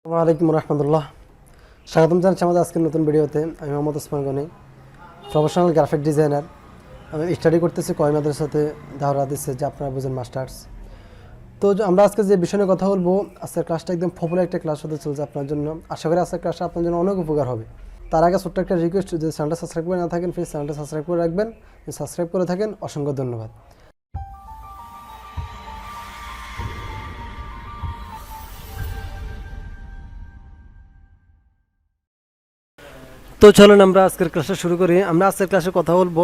ওয়ালাইকুম রহমতুল্লাহ। স্বাগতম জানাচ্ছি আমাদের আজকের নতুন ভিডিওতে। আমি Mohammad Osman, professional graphic designer. আমি স্টাডি করতেছি কয় মাদ্রাসাতে দাওরা দিচ্ছে, যে আপনারা বুঝেন মাস্টার্স। তো আমরা আজকে যে বিষয় নিয়ে কথা বলবো, আজকের ক্লাসটা একদম পপুলার একটা ক্লাস হতে চলছে আপনার জন্য। আশা করি আজকের ক্লাসটা আপনার জন্য অনেক উপকার হবে। তার আগে ছোট্ট একটা রিকোয়েস্ট, যদি চ্যানেলটা সাবস্ক্রাইব করে না থাকেন প্লিজ চ্যানেলটা সাবস্ক্রাইব করে রাখবেন। সাবস্ক্রাইব করে থাকেন, অসংখ্য ধন্যবাদ। তো চলুন আমরা আজকের ক্লাসটা শুরু করি। আমরা আজকের ক্লাসে কথা বলবো,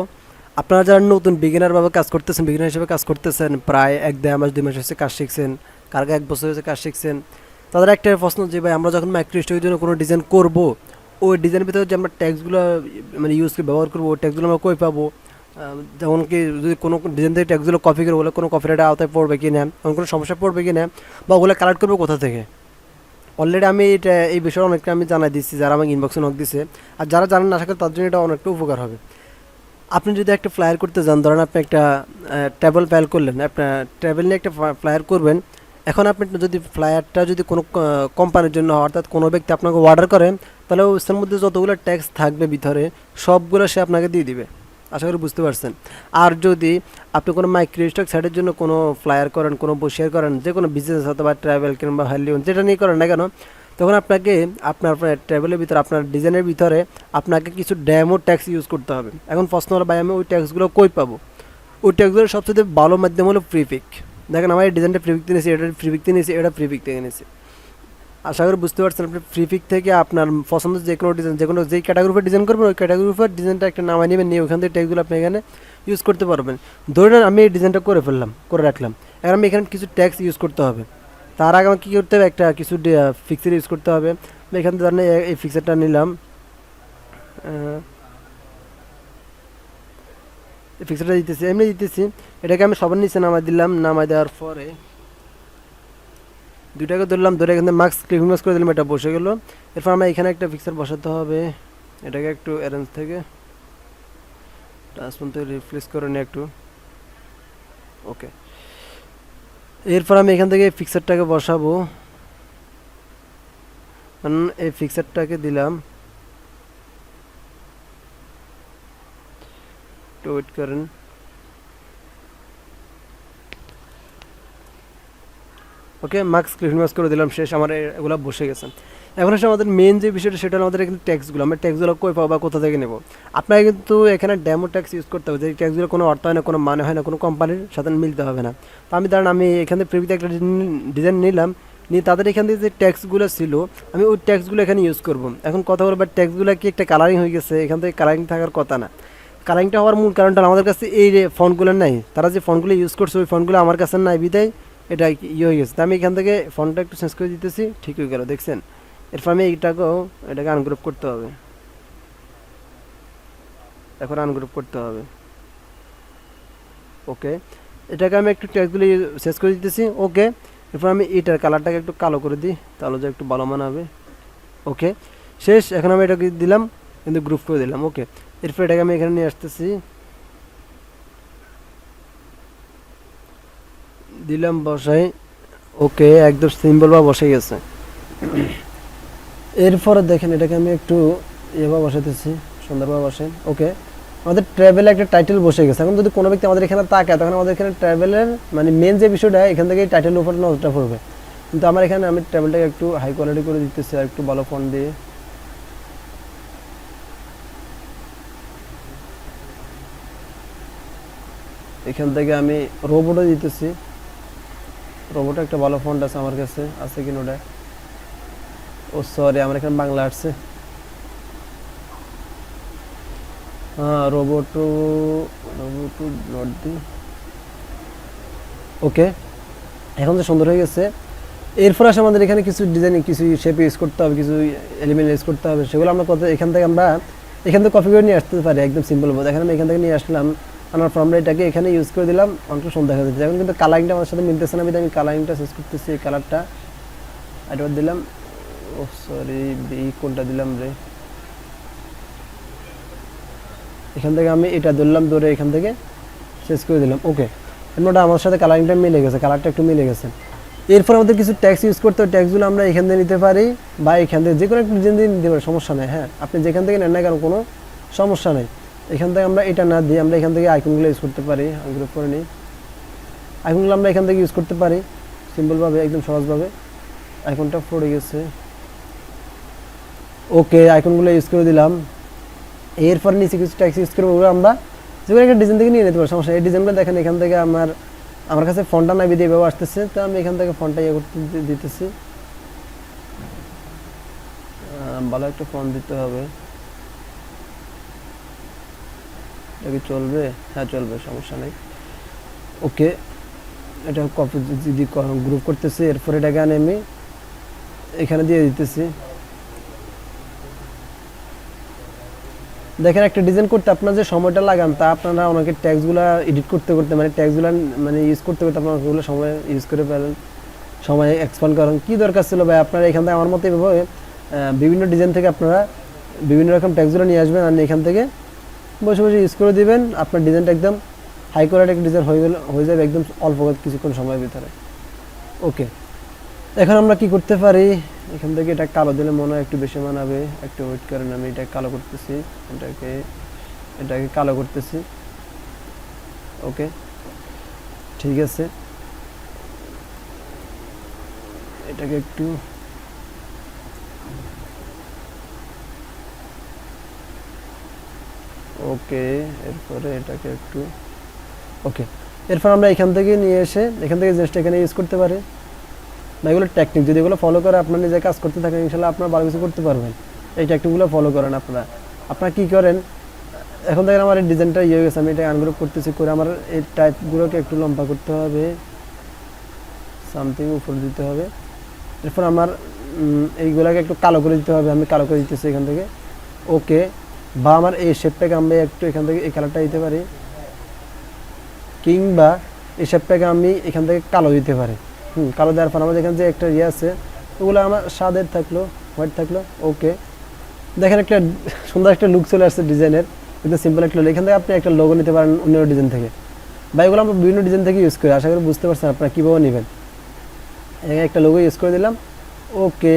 আপনারা যারা নতুন বিগিনারভাবে কাজ করতেছেন, বিগিনার হিসেবে কাজ করতেছেন, প্রায় 1-1.5 মাস 2 মাস হচ্ছে কাজ শিখছেন, কার 1 বছর হয়েছে কাজ শিখছেন, তাদের একটা প্রশ্ন যে ভাই আমরা যখন মাইক্রোস্টকের জন্য কোনো ডিজাইন করব, ওই ডিজাইনের ভিতরে যে আমরা ট্যাক্সগুলো মানে ব্যবহার করবো, ওই ট্যাক্সগুলো আমরা কই পাবো? যেমন কি যদি কোনো ডিজাইন থেকে ট্যাক্সগুলো কপি করে, ওগুলো কোনো কপিরাইটের আওতায় পড়বে কি না, এমন কোনো সমস্যা পড়বে কি না, বা ওগুলো কালেক্ট করবো কোথা থেকে। অলরেডি আমি এই বিষয়ে অনেকটা আমি জানাই দিচ্ছি, যারা আমাকে ইনবক্সে নক দিছে। আর যারা জানেন না, আশা করি তার জন্য এটা অনেকটা উপকার হবে। আপনি যদি একটা ফ্লায়ার করতে যান, ধরেন আপনি একটা ট্রাভেল ফাইল করলেন, আপনার ট্রাভেল নিয়ে একটা ফ্লায়ার করবেন। এখন আপনি যদি ফ্লায়ারটা যদি কোনো কোম্পানির জন্য, অর্থাৎ কোনো ব্যক্তি আপনাকে অর্ডার করেন, তাহলে ওর মধ্যে যতগুলো ট্যাক্স থাকবে ভিতরে, সবগুলো সে আপনাকে দিয়ে দিবে। আশা করি বুঝতে পারছেন। আর যদি আপনি কোনো মাইক্রোস্টক সাইটের জন্য কোনো ফ্লায়ার করেন, কোনো শেয়ার করেন, যে কোনো বিজনেস অথবা ট্রাভেল কিংবা হ্যালিউন, যেটা নিয়ে করেন না কেন, তখন আপনাকে আপনার ট্রাভেলের ভিতরে, আপনার ডিজাইনের ভিতরে আপনাকে কিছু ড্যামো ট্যাক্স ইউজ করতে হবে। এখন প্রশ্ন হলো, ভাই আমি ওই ট্যাক্সগুলো কই পাবো? ওই ট্যাক্সগুলোর সবচেয়ে ভালো মাধ্যম হলো প্রিপিক। দেখেন আমার এই ডিজাইনটা প্রিপিক থেকে নিয়েছি, এটা প্রিপিক থেকে নিয়েছি, এটা প্রিপিক থেকে নিয়েছি। আশা করি বুঝতে পারছেন। আপনি প্রিপিক থেকে আপনার পছন্দ যে কোনো ডিজাইন, যে কোনো যেই ক্যাটাগরির ডিজাইন করবেন, ওই ক্যাটাগরির ডিজাইনটা একটা নামাই নেবেন, নিয়ে ওখান থেকে ট্যাক্সগুলো আপনি এখানে ইউজ করতে পারবেন। ধরুন আমি এই ডিজাইনটা করে রাখলাম, এখন আমি এখানে কিছু ট্যাক্স ইউজ করতে হবে। তার আগে আমাকে কী করতে হবে, একটা কিছু ফিক্সার ইউজ করতে হবে। এখান থেকে ধরেন এই ফিক্সারটা নিলাম, এই ফিক্সারটা দিতেছি, এমনি দিতেছি। এটাকে আমি সবার নিচে নামাই দিলাম। নামাই দেওয়ার পরে দুইটাকে ধরলাম, ধরে এখান থেকে মার্কস ক্লিক করে দিলাম, এটা বসে গেল। এরপর আমরা এখানে একটা ফিক্সার বসাতে হবে। এটাকে একটু অ্যারেঞ্জ থেকে ট্রান্সফর্ম থেকে রিপ্লেস করে নিই একটু। ওকে, এরপর আমি এখান থেকে ফিক্সারটাকে বসাবো। এই ফিক্সারটাকে দিলাম, একটু ওয়েট করেন। ওকে, মার্কস ক্লিক করে দিলাম, শেষ। আমার এগুলো বসে গেছে। এখন আসলে আমাদের মেন যে বিষয়টা, সেটা হলো আমাদের এখানে ট্যাক্সগুলো, আমরা ট্যাক্সগুলো কই পাবো বা কোথা থেকে নেব। আপনাকে কিন্তু এখানে ডেমো ট্যাক্স ইউজ করতে হবে, যে ট্যাক্সগুলো কোনো অর্থ হয় না, কোনো মানে হয় না, কোনো কোম্পানির সাথে মিলতে হবে না। তো আমি ধরেন আমি এখান থেকে প্রিভিতে একটা ডিজাইন নিলাম, নিয়ে তাদের এখান থেকে যে ট্যাক্সগুলো ছিল, আমি ওই ট্যাক্সগুলো এখানে ইউজ করবো। এখন কথা বলবো, বাট ট্যাক্সগুলো কি একটা কালারিং হয়ে গেছে? এখান থেকে কালারিং থাকার কথা না। কালারিংটা হওয়ার মূল কারণটা আমাদের কাছে এই ফন্টগুলো নাই, তারা যে ফন্টগুলো ইউজ করছে ওই ফন্টগুলো আমার কাছে নাই, বিদায় এটা ইয়ে হয়ে গেছে। আমি এখান থেকে ফন্টটা একটু চেঞ্জ করে দিতেছি, ঠিক হয়ে গেল, দেখছেন। এরপর আমি এটাকে আনগ্রুপ করতে হবে। এখন আনগ্রুপ করতে হবে। ওকে, এটাকে আমি একটু ট্যাক্সগুলি চেঞ্জ করে দিতেছি। ওকে, এরপর আমি এটার কালারটাকে একটু কালো করে দিই, তাহলে যে একটু ভালো মানাবে। ওকে, শেষ। এখন আমি এটাকে দিলাম, কিন্তু গ্রুপ করে দিলাম। ওকে, এরপর এটাকে আমি এখানে নিয়ে আসতেছি, দিলাম, বসাই। ওকে, একদম সিম্বল বা বসে গেছে। এরপরে দেখেন এটাকে আমি একটু এভাবে বসাতেছি, সুন্দরভাবে বসে। ওকে, আমাদের ট্রাভেলে একটা টাইটেল বসে গেছে। এখন যদি কোনো ব্যক্তি আমাদের এখানে তাকায়, তখন আমাদের এখানে ট্রাভেলের মানে মেন যে বিষয়টা, এখান থেকে টাইটেলের উপর নজরটা পড়বে। কিন্তু আমার এখানে আমি ট্রাভেলটাকে একটু হাই কোয়ালিটি করে দিতেছি, আর একটু ভালো ফন্ট দিয়ে। এখান থেকে আমি রোবটও দিতেছি। রোবটে একটা ভালো ফন্ট আছে আমার কাছে, আছে কিনা ওটা? ও সরি, আমার এখানে বাংলা আসছে। হ্যাঁ, রোবটু নট দি। ওকে, এখন তো সুন্দর হয়ে গেছে। এরপর আসে আমাদের এখানে কিছু ডিজাইন, কিছু শেপ ইউজ করতে হবে, কিছু এলিমেন্ট ইউজ করতে হবে। সেগুলো আমরা এখান থেকে কপি করে নিয়ে আসতে পারি, একদম সিম্পল বোধ। এখানে আমি এখান থেকে নিয়ে আসলাম, আনার পর আমরা এটাকে এখানে ইউজ করে দিলাম, অনেকটা সুন্দর দেখা যাচ্ছে। এখন কিন্তু কালারিংটা আমার সাথে মিলতেছে না, আমি কালারিংটা চেঞ্জ করতেছি। এই কালারটা এটা দিলাম। ও সরি, কোনটা দিলাম রে? এখান থেকে আমি এটা ধরলাম, ধরে এখান থেকে শেষ করে দিলাম। ওকে, এমনটা আমার সাথে কালারিংটা মিলে গেছে, কালারটা একটু মিলে গেছে। এরপর আমাদের কিছু ট্যাক্স ইউজ করতে হবে, ট্যাক্সগুলো আমরা এখান থেকে নিতে পারি বা এখান থেকে যে কোনো একটা ডিজাইন দিয়ে নিতে পারি, সমস্যা নেই। হ্যাঁ, আপনি যেখান থেকে নেন না কেন কোনো সমস্যা নেই। এখান থেকে আমরা এটা না দিয়ে আমরা এখান থেকে আইকনগুলো ইউজ করতে পারি। আইকনগুলো করে নিই, আইকনগুলো আমরা এখান থেকে ইউজ করতে পারি সিম্পলভাবে, একদম সহজভাবে। আইকনটা পড়ে গেছে, ওকে, আইকনগুলো ইউজ করে দিলাম। এরপর নিচে কিছু ট্যাক্স ইউজ করবো, ওগুলো আমরা যে কোনো একটা ডিজাইন থেকে নিয়ে নিতে পারি, সমস্যা। এই ডিজাইনগুলো দেখেন এখান থেকে আমার কাছে ফন্টটা না বিধি এভাবে আসতেছে, তো আমি এখান থেকে ফন্টটা ইয়ে করতে দিতেছি। ভালো একটা ফন্ট দিতে হবে, এটা কি চলবে? হ্যাঁ চলবে, সমস্যা নেই। ওকে, এটা কপি যদি গ্রুপ করতেছি, এরপর এটাকে আনে আমি এখানে দিয়ে দিতেছি। দেখেন একটা ডিজাইন করতে আপনার যে সময়টা লাগান তা আপনারা অনেকে ট্যাক্সগুলো এডিট করতে মানে ট্যাক্সগুলো মানে ইউজ করতে আপনারা ওগুলো সময় ইউজ করে ফেলেন, সময় এক্সপ্যান্ড করেন। কী দরকার ছিল ভাই? আপনারা এখান থেকে আমার মতো এভাবে বিভিন্ন ডিজাইন থেকে আপনারা বিভিন্ন রকম ট্যাক্সগুলো নিয়ে আসবেন, আর এখান থেকে বসে বসে ইউজ করে দিবেন। আপনার ডিজাইনটা একদম হাই কোয়ালিটি ডিজাইন হয়ে যাবে একদম অল্প কিছুক্ষণ সময়ের ভিতরে। ওকে, এখন আমরা কি করতে পারি? এখান থেকে এটা কালো দিলে মনে হয় একটু বেশি মানাবে, একটু ওয়েট করেন, আমি এটা কালো করতেছি, এটাকে কালো করতেছি। ওকে, ঠিক আছে, এটাকে একটু ওকে, এরপরে এটাকে একটু ওকে। এরপর আমরা এখান থেকে নিয়ে এসে এখান থেকে জিনিসটা এখানে ইউজ করতে পারি। বা এগুলো টেকনিক, যদি এগুলো ফলো করে আপনার নিজে কাজ করতে থাকেন, ইনশাল্লাহ আপনার ভালো কিছু করতে পারবেন। এই টেকনিকগুলো ফলো করেন আপনারা কী করেন? এখন দেখেন আমার এই ডিজাইনটা ইয়ে হয়ে গেছে, আমি এটা আনগ্রুপ করতেছি, করে আমার এই টাইপগুলোকে একটু লম্বা করতে হবে, সামথিং উপর দিতে হবে। এরপর আমার এইগুলোকে একটু কালো করে দিতে হবে, আমি কালো করে দিতেছি এখান থেকে। ওকে, বা আমার এই শেপটাকে আমরা একটু এখান থেকে এই কালারটা দিতে পারি, কিংবা এই শেপটাকে আমি এখান থেকে কালো দিতে পারি। কালো দেওয়ার পর আমাদের এখানে যে একটা ইয়ে আছে, ওগুলো আমার সাদের থাকলো, হোয়াইট থাকলো। ওকে, দেখেন একটা সুন্দর একটা লুক চলে আসছে ডিজাইনের, একদম সিম্পল একটা লোক। এখান থেকে আপনি একটা লোগো নিতে পারেন অন্য ডিজাইন থেকে, বা এগুলো আমরা বিভিন্ন ডিজাইন থেকে ইউজ করি। আশা করি বুঝতে পারছেন আপনারা কীভাবে নেবেন। এখানে একটা লোগো ইউজ করে দিলাম। ওকে,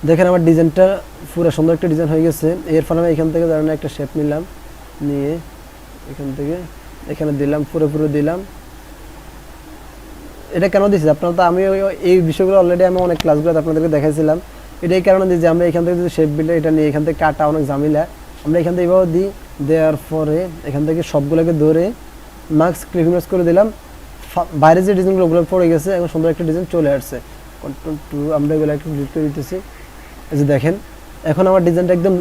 দেখেন আমার ডিজাইনটা পুরো সুন্দর একটা ডিজাইন হয়ে গেছে। এরপর আমি এখান থেকে ধরেন একটা শেপ নিলাম, নিয়ে এখান থেকে এখানে দিলাম, পুরো দিলাম। এটা কেন দিচ্ছি আপনারা তো, আমি এই বিষয়গুলো অলরেডি আমি অনেক ক্লাসগুলোতে আপনাদেরকে দেখাইছিলাম। এটা এই কারণে দিই যে আমরা এখান থেকে যদি শেপ বিল্ডার এটা নিয়ে এখান থেকে কাটা অনেক ঝামেলা, আমরা এখান থেকে এভাবে দিই। দেওয়ার পরে এখান থেকে সবগুলোকে ধরে মার্কস ক্লিক করে দিলাম। বাইরে যে ডিজাইনগুলো ওগুলো পড়ে গেছে, এখন সুন্দর একটা ডিজাইন চলে আসছে। কন্ট্রোল 2 আমরা এগুলো একটু ডিলিট করে দিতেছি। এই যে দেখেন এখন আমার ডিজাইনটা একদম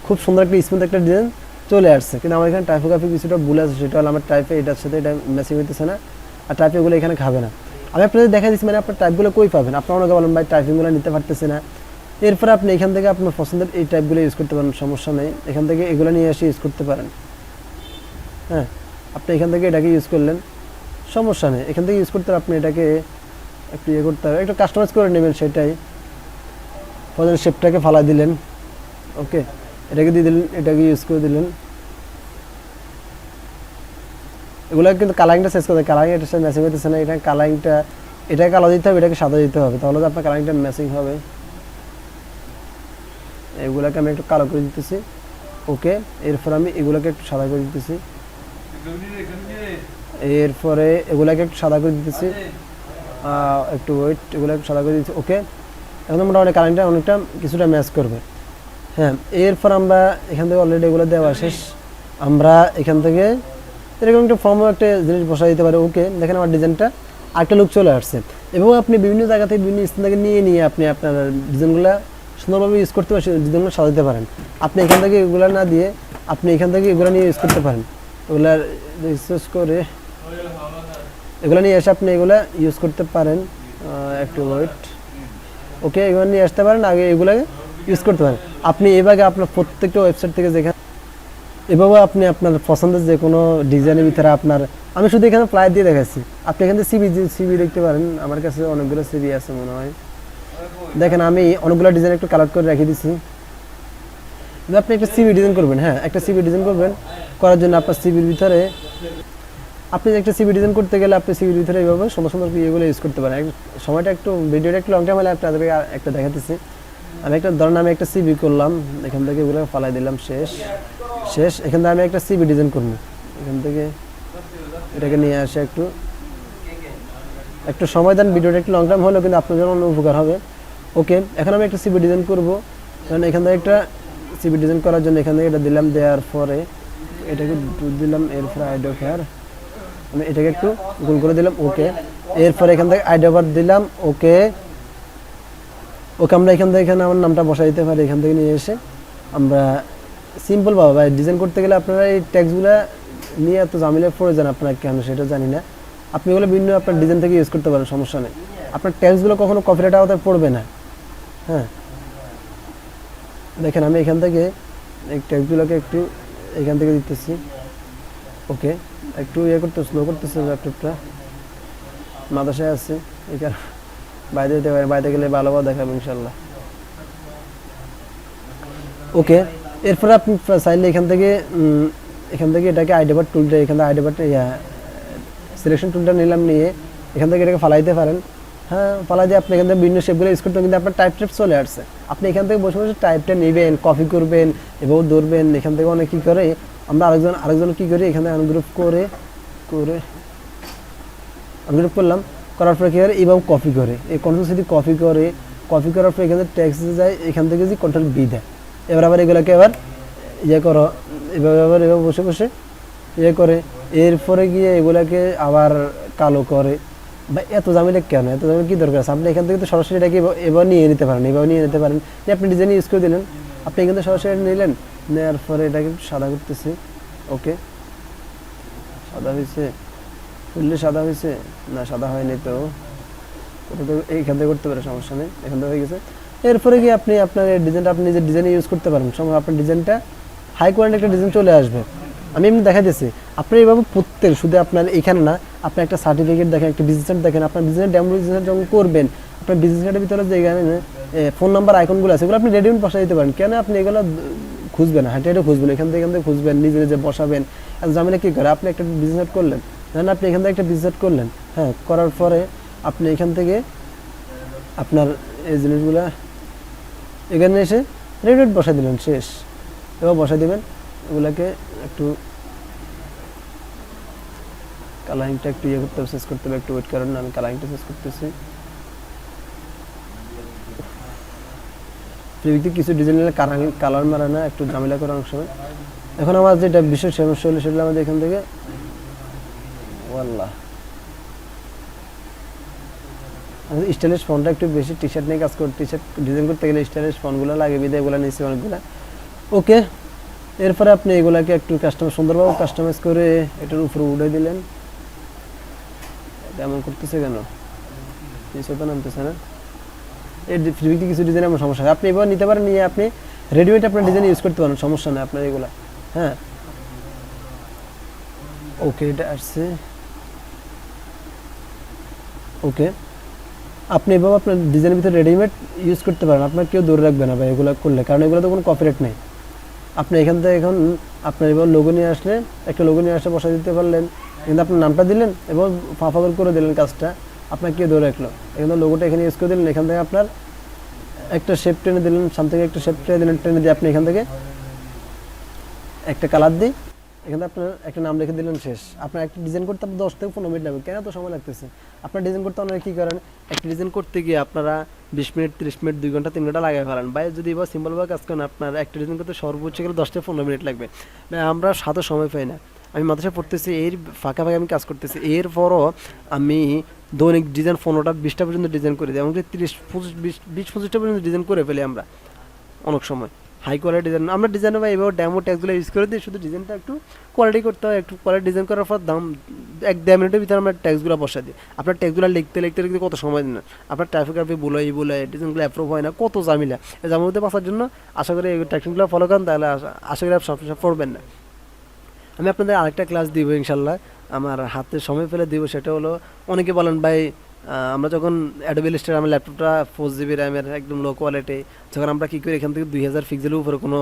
খুব সুন্দর একটা স্মুথ একটা ডিজাইন চলে আসছে। কিন্তু আমার এখানে টাইপোগ্রাফি কিছুটা ভুল আছে, সেটা হলো আমার টাইপে এটার সাথে এটা ম্যাচিং হইতেছে না, আর টাইপেগুলো এখানে খাবে না। আমি আপনাদের দেখা দিচ্ছি, মানে আপনার টাইপগুলো কই পাবেন? আপনারা অনেকে বলেন ভাই টাইপিংগুলো নিতে পারতেছে না। এরপরে আপনি এখান থেকে আপনার পছন্দের এই টাইপগুলো ইউজ করতে পারেন, সমস্যা নেই। এখান থেকে এগুলো নিয়ে এসে ইউজ করতে পারেন। হ্যাঁ, আপনি এখান থেকে এটাকে ইউজ করলেন, সমস্যা নেই। এখান থেকে ইউজ করতে আপনি এটাকে একটু ইয়ে করতে হবে, একটু কাস্টমাইজ করে নেবেন, সেটাই। ফলে শেপটাকে ফালা দিলেন, ওকে, এটাকে দিয়ে দিলেন, এটাকে ইউজ করে দিলেন। এগুলো কিন্তু কালারিংটা শেষ করতে, কালারিং এটার সাথে ম্যাচিং হইতেছে না। এটা কালারিংটা, এটাকে কালো দিতে হবে, এটাকে সাদা দিতে হবে, তাহলে তো আপনার কালারিংটা ম্যাচিং হবে। এগুলোকে আমি একটু কালো করে দিতেছি। ওকে, এরপর আমি এগুলোকে একটু সাদা করে দিতেছি। এরপরে এগুলোকে একটু সাদা করে দিতেছি, একটু ওয়েট, এগুলো একটু সাদা করে দিচ্ছি। ওকে, এখন মোটামুটি কালারিংটা অনেকটা কিছুটা ম্যাচ করবে। হ্যাঁ, এরপর আমরা এখান থেকে অলরেডি এগুলো দেওয়া শেষ। আমরা এখান থেকে এরকম একটা ফর্মও একটা জিনিস বসাই দিতে পারি। ওকে, দেখেন আমার ডিজাইনটা আরেকটা লুক চলে আসছে। এবং আপনি বিভিন্ন জায়গা থেকে বিভিন্ন স্থান থেকে নিয়ে আপনি আপনার ডিজাইনগুলো সুন্দরভাবে ইউজ করতে পারেন, ডিজাইনগুলো সাজাতে পারেন। আপনি এখান থেকে এগুলো না দিয়ে আপনি এখান থেকে এগুলো নিয়ে ইউজ করতে পারেন। এগুলো রিসার্চ করে এগুলো নিয়ে এসে আপনি এগুলো ইউজ করতে পারেন। একটু ওয়েট, ওকে, এগুলো নিয়ে আসতে পারেন, আগে এগুলো ইউজ করতে পারেন। আপনি এভাবে আপনার প্রত্যেকটা ওয়েবসাইট থেকে যেখানে এভাবে আপনি আপনার পছন্দের যে কোনো ডিজাইনের ভিতরে আপনার, আমি শুধু এখানে প্লাই দিয়ে দেখাচ্ছি, আপনি এখান থেকে সিবি দেখতে পারেন। আমার কাছে অনেকগুলো সিবি আছে মনে হয়। দেখেন আমি অনেকগুলো ডিজাইন একটু কালেক্ট করে রেখে দিচ্ছি। আপনি একটা সিভি ডিজাইন করবেন, হ্যাঁ একটা সিভি ডিজাইন করবেন, করার জন্য আপনার সিভির ভিতরে আপনি একটা সিভি ডিজাইন করতে গেলে আপনি সিভির ভিতরে এইভাবে সুন্দর সুন্দর ইয়েগুলো ইউজ করতে পারেন। সময়টা একটু ভিডিওটা একটু লং টাইম হলে আপনাদেরকে একটা দেখাতেছি। আমি একটা ধরেন আমি একটা সিভি করলাম, এখান থেকে এগুলো ফালাই দিলাম, শেষ এখান থেকে আমি একটা সিভি ডিজাইন করবো, এখান থেকে এটাকে নিয়ে আসে একটু সময় দেন, ভিডিওটা একটু লং টাইম হলেও কিন্তু আপনার জন্য অন্য উপকার হবে। ওকে, এখন আমি একটা সিভি ডিজাইন করবো, কারণ এখান থেকে একটা সিভি ডিজাইন করার জন্য এখান থেকে এটা দিলাম, দেওয়ার পরে এটাকে দিলাম, এরপরে আইডোকার আমি এটাকে একটু গোল করে দিলাম। ওকে, এরপরে এখান থেকে আইডোকার দিলাম। ওকে, আমরা এখান থেকে এখানে আমার নামটা বসাই দিতে পারি, এখান থেকে নিয়ে এসে আমরা সিম্পল ভাবে ডিজাইন করতে গেলে আপনারা এই ট্যাক্সগুলো নিয়ে এত ঝামেলায় পড়ে যান, আপনারা কেন সেটা জানি না। আপনি এগুলো বিভিন্ন আপনার ডিজাইন থেকে ইউজ করতে পারেন, সমস্যা নেই। আপনার ট্যাক্সগুলো কখনো কপিরাইট আওতায় পড়বে না। হ্যাঁ, দেখেন আমি এখান থেকে এই ট্যাক্সগুলোকে একটু এখান থেকে দিতেছি। ওকে, একটু স্লো করতেছে, ল্যাপটপটা মাদ্রাসায় আছে, এখানে বাইরে দিতে পারে, বাইরে গেলে ভালোভাবে দেখাবো ইনশাল্লাহ। ওকে, এরপরে আপনি চাইলে এখান থেকে এটাকে আইডেবার টুলটা, এখান থেকে আইডেবার সিলেকশন টুলটা নিলাম, নিয়ে এখান থেকে এটাকে ফালাইতে পারেন। হ্যাঁ, ফালাই দিয়ে আপনি এখান থেকে বিভিন্ন শেপগুলো ইউজ করতে, কিন্তু আপনার টাইপ চলে আসছে। আপনি এখান থেকে বসে বসে টাইপটা নেবেন, কপি করবেন এবং ধরবেন। এখান থেকে অনেক কী করে আমরা আরেকজন কী করি, এখান থেকে আনগ্রুপ করে আনগ্রুপ করলাম, করার পরে কী করে এইভাবে কপি করে, এই কন্ট্রোল সি কপি করার পরে এখান থেকে টেক্সটে যায়, এখান থেকে যে কন্ট্রোল বি দেয়। এবার আবার এগুলোকে এবার করো, এভাবে বসে বসে করে, এরপরে গিয়ে এগুলাকে আবার কালো করে। বা এত ঝামেলা কেন, এত ঝামেলা কী দরকার আছে? আপনি এখান থেকে তো সরাসরি এটাকে এবার নিয়ে নিতে পারেন, আপনি ডিজাইন ইউজ করে দিলেন, আপনি এখান থেকে সরাসরি নিলেন, নেওয়ার পরে এটাকে সাদা করতেছি। ওকে, সাদা হয়েছে, ফুললে সাদা হয়েছে না, সাদা হয়নি তো, এইখান থেকে করতে পারে, সমস্যা নেই, এখান থেকে হয়ে গেছে। এরপরে গিয়ে আপনি আপনার ডিজাইনটা আপনি নিজের ডিজাইনে ইউজ করতে পারেন, সময় আপনার ডিজাইনটা হাই কোয়ালিটি একটা ডিজাইন চলে আসবে। আমি এমনি দেখা দিচ্ছি, আপনি এইভাবে প্রত্যেক শুধু আপনার এখানে না, আপনি একটা সার্টিফিকেট দেখেন, একটা বিজনেস কার্ড দেখেন, আপনার বিজনেস ডেমো বিজনেস যখন করবেন, আপনার বিজনেস কার্ডের ভিতরে যে এখানে ফোন নাম্বার আইকনগুলো আছে, এগুলো আপনি রেডিমেড বসাই দিতে পারেন। কেন আপনি এগুলো খুঁজবেন, হাঁটে খুঁজবেন, এখান থেকে খুঁজবেন, নিজে বসাবেন, এত ঝামেলা কী করে? আপনি একটা বিজনেস করলেন, আপনি এখান থেকে একটা বিজনেস করলেন, হ্যাঁ, করার পরে আপনি এখান থেকে আপনার এই জিনিসগুলো এখানে এসে রেডিমেড বসাই দিলেন, শেষ। এবার বসাই দেবেন, এগুলোকে একটু কালারিংটা একটু করতে হবে, শেষ করতে হবে, একটু ওয়েট করেন, আমি কালারিংটা শেষ করতেছি। কিছু ডিজাইনের কালার মারা না, একটু ঝামেলা করে অনেক সময়। এখন আমার যেটা বিশেষ সমস্যা হলো সেটা আমাদের এখান থেকে স্টাইলিশ ফন্টটা একটু বেশি, টি শার্ট নিয়ে কাজ করতে, টি শার্ট ডিজাইন করতে গেলে স্টাইলিশ ফন্টগুলো লাগে, বিদায় এগুলো নিয়েছি অনেকগুলো। ওকে, এরপরে আপনি এগুলাকে একটু সুন্দরভাবে কাস্টমাইজ করে এটার উপরে উঠে দিলেন। এটা এমন করতেছে কেন, নিচে তো নামতেছে না, এই ফ্রিবিতে কিছু ডিজাইন আমার সমস্যা হয়। আপনি এবার নিতে পারেন, নিয়ে আপনি রেডিমেড আপনার ডিজাইন ইউজ করতে পারেন, সমস্যা নেই আপনার এগুলা। হ্যাঁ, ওকে, এটা আসছে। ওকে, আপনি এভাবে আপনার ডিজাইনের ভিতরে রেডিমেড ইউজ করতে পারেন, আপনার কেউ দৌড়ে রাখবে না ভাই এগুলো করলে, কারণ এগুলো তো কোনো কপিরাইট নেই। আপনি এখান থেকে এখন আপনার এবার লোগো নিয়ে আসলে, একটা লোগো নিয়ে আসলে বসাই দিতে পারলেন, কিন্তু আপনার নামটা দিলেন এবং ফাঁকা করে দিলেন কাজটা, আপনার কেউ ধরে রাখলো। এখানে লোগোটা এখানে ইউজ করে দিলেন, এখান থেকে আপনার একটা শেপ টেনে দিলেন, সামনে থেকে একটা শেপ টেনে দিলেন, টেনে দিয়ে আপনি এখান থেকে একটা কালার দিই, এখানে আপনার একটা নাম লিখে দিলেন, শেষ। আপনার একটা ডিজাইন করতে 10 থেকে 15 মিনিট লাগবে, কেন এত সময় লাগতেছে? আপনার ডিজাইন করতে অনেকে কী করেন, একটা ডিজাইন করতে গিয়ে আপনারা 20 মিনিট 30 মিনিট 2 ঘন্টা 3 ঘন্টা লাগাই ফেলেন। বা যদি এবার সিম্পলভাবে কাজ করেন, আপনার একটা ডিজাইন করতে সর্বোচ্চ গেলে 10 থেকে 15 মিনিট লাগবে। আমরা সাথে সময় পাই না। আমি মাদ্রাসায় পড়তেছি, এর ফাঁকা আমি কাজ করতেছি, এরপরও আমি দৈনিক ডিজাইন 15টা 20টা পর্যন্ত ডিজাইন করে দিই, এমনকি 30-25টা পর্যন্ত ডিজাইন করে ফেলি আমরা অনেক সময়। হাই কোয়ালিটি ডিজাইন আমরা ডিজাইন বা এবার ডেমো ট্যাগগুলো ইউজ করে দিই, শুধু ডিজাইনটা একটু কোয়ালিটি করতে হয়, একটু কোয়ালিটি ডিজাইন করার পর দাম 1-1.5 মিনিটের ভিতরে আমরা ট্যাগসগুলো বসা দিই। আপনার ট্যাগগুলো লিখতে কত সময় দিন, আপনার ট্রাফিকগ্রাফি বলে ডিজাইনগুলো অ্যাপ্রুভ হয় না, কত ঝামেলা। এই ঝামেলাতে বাঁচার জন্য আশা করি এই টেকনিকগুলো ফলো করেন, তাহলে আশা করি আপনি সমস্যা পড়বেন না। আমি আপনাদের আরেকটা ক্লাস দিব ইনশাল্লাহ, আমার হাতে সময় ফেলে দিব। সেটা হলো, অনেকে বলেন ভাই আমরা যখন অ্যাডোবি ইলাস্ট্রেটর আমার ল্যাপটপটা 4 GB র্যামের একদম লো কোয়ালিটি, যখন আমরা কী করি এখান থেকে 2000 পিক্সেলের উপরে কোনো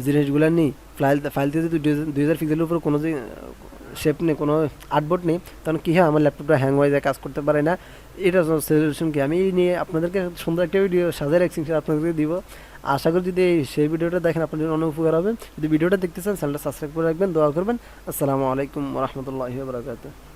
জিনিসগুলো নিই, ফাইল থেকে যদি 2000 পিক্সেলের উপরে কোনো শেপ নেই, কোনো আর্টবোর্ড নেই, তখন কী হয় আমার ল্যাপটপটা হ্যাং হয়ে যায়, কাজ করতে পারে না। এটা সলিউশন কি আমি নিয়ে আপনাদেরকে সুন্দর একটা ভিডিও সাজায় রাখছি, সেটা আপনাদেরকে দিব। আশা করি যদি সেই ভিডিওটা দেখেন আপনাদের জন্য অনেক উপকার হবে। যদি ভিডিওটা দেখতে চান চ্যানেলটা সাবস্ক্রাইব করে রাখবেন, দোয়া করবেন। আসসালামু আলাইকুম ওয়া রাহমাতুল্লাহি ওয়া বারাকাতুহু।